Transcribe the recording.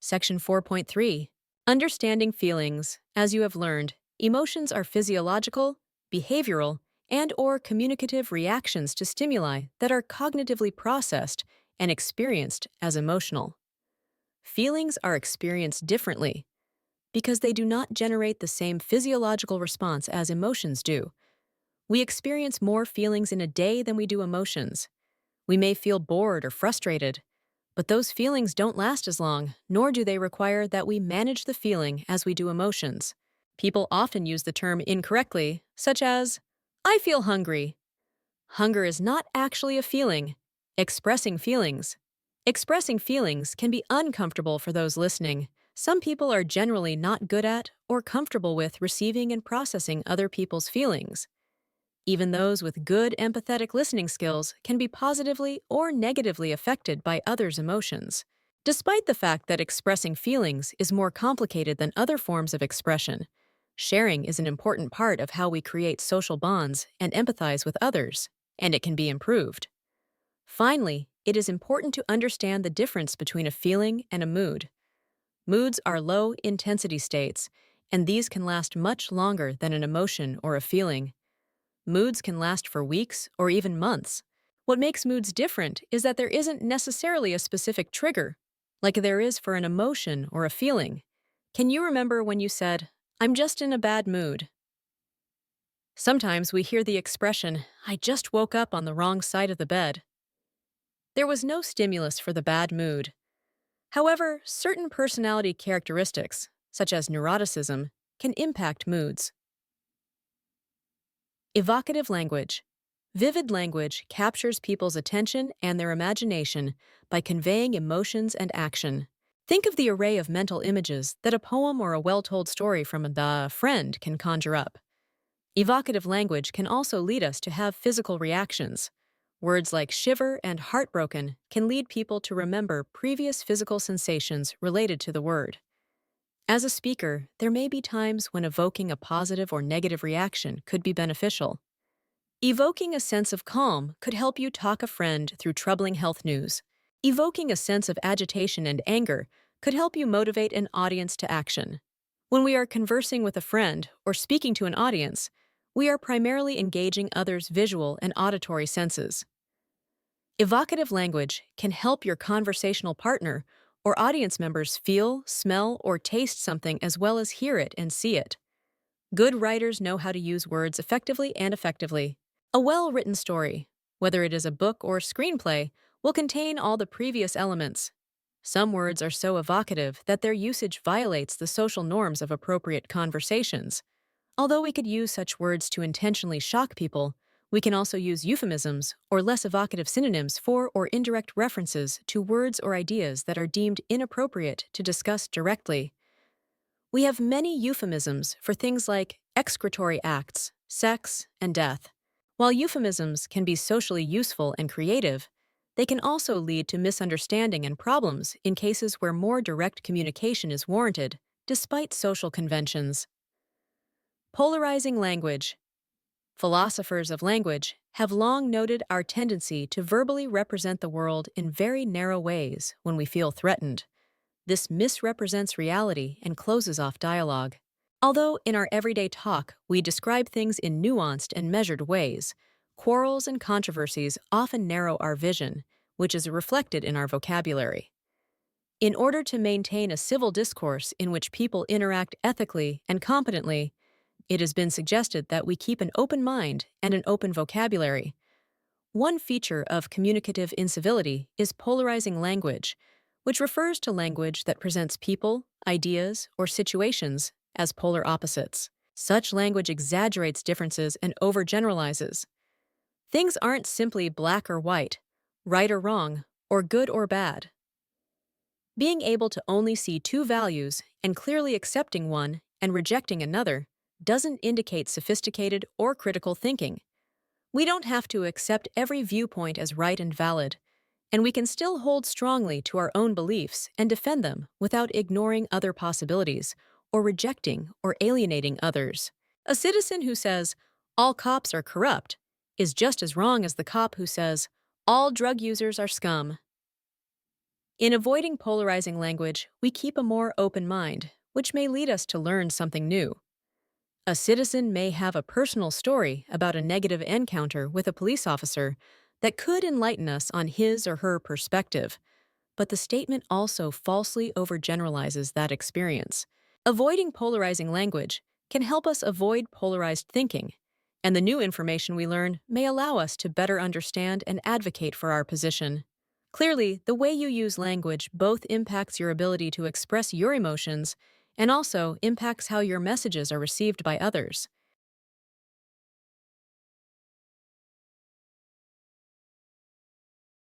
Section 4.3. Understanding feelings. As you have learned, emotions are physiological, behavioral, and/or communicative reactions to stimuli that are cognitively processed and experienced as emotional. Feelings are experienced differently because they do not generate the same physiological response as emotions do. We experience more feelings in a day than we do emotions. We may feel bored or frustrated, but those feelings don't last as long, nor do they require that we manage the feeling as we do emotions. People often use the term incorrectly, such as, I feel hungry. Hunger is not actually a feeling. Expressing feelings. Expressing feelings can be uncomfortable for those listening. Some people are generally not good at or comfortable with receiving and processing other people's feelings. Even those with good empathetic listening skills can be positively or negatively affected by others' emotions. Despite the fact that expressing feelings is more complicated than other forms of expression, sharing is an important part of how we create social bonds and empathize with others, and it can be improved. Finally, it is important to understand the difference between a feeling and a mood. Moods are low-intensity states, and these can last much longer than an emotion or a feeling. Moods can last for weeks or even months. What makes moods different is that there isn't necessarily a specific trigger, like there is for an emotion or a feeling. Can you remember when you said, I'm just in a bad mood? Sometimes we hear the expression, I just woke up on the wrong side of the bed. There was no stimulus for the bad mood. However, certain personality characteristics, such as neuroticism, can impact moods. Evocative language. Vivid language captures people's attention and their imagination by conveying emotions and action. Think of the array of mental images that a poem or a well-told story from a friend can conjure up. Evocative language can also lead us to have physical reactions. Words like shiver and heartbroken can lead people to remember previous physical sensations related to the word. As a speaker, there may be times when evoking a positive or negative reaction could be beneficial. Evoking a sense of calm could help you talk a friend through troubling health news. Evoking a sense of agitation and anger could help you motivate an audience to action. When we are conversing with a friend or speaking to an audience, we are primarily engaging others' visual and auditory senses. Evocative language can help your conversational partner or audience members feel, smell, or taste something as well as hear it and see it. Good writers know how to use words effectively and effectively. A well-written story, whether it is a book or screenplay, will contain all the previous elements. Some words are so evocative that their usage violates the social norms of appropriate conversations. Although we could use such words to intentionally shock people, we can also use euphemisms or less evocative synonyms for or indirect references to words or ideas that are deemed inappropriate to discuss directly. We have many euphemisms for things like excretory acts, sex, and death. While euphemisms can be socially useful and creative, they can also lead to misunderstanding and problems in cases where more direct communication is warranted, despite social conventions. Polarizing language. Philosophers of language have long noted our tendency to verbally represent the world in very narrow ways when we feel threatened. This misrepresents reality and closes off dialogue. Although in our everyday talk we describe things in nuanced and measured ways, quarrels and controversies often narrow our vision, which is reflected in our vocabulary. In order to maintain a civil discourse in which people interact ethically and competently, it has been suggested that we keep an open mind and an open vocabulary. One feature of communicative incivility is polarizing language, which refers to language that presents people, ideas, or situations as polar opposites. Such language exaggerates differences and overgeneralizes. Things aren't simply black or white, right or wrong, or good or bad. Being able to only see two values and clearly accepting one and rejecting another doesn't indicate sophisticated or critical thinking. We don't have to accept every viewpoint as right and valid, and we can still hold strongly to our own beliefs and defend them without ignoring other possibilities or rejecting or alienating others. A citizen who says, all cops are corrupt, is just as wrong as the cop who says, all drug users are scum. In avoiding polarizing language, we keep a more open mind, which may lead us to learn something new. A citizen may have a personal story about a negative encounter with a police officer that could enlighten us on his or her perspective, but the statement also falsely overgeneralizes that experience. Avoiding polarizing language can help us avoid polarized thinking, and the new information we learn may allow us to better understand and advocate for our position. Clearly, the way you use language both impacts your ability to express your emotions and also impacts how your messages are received by others.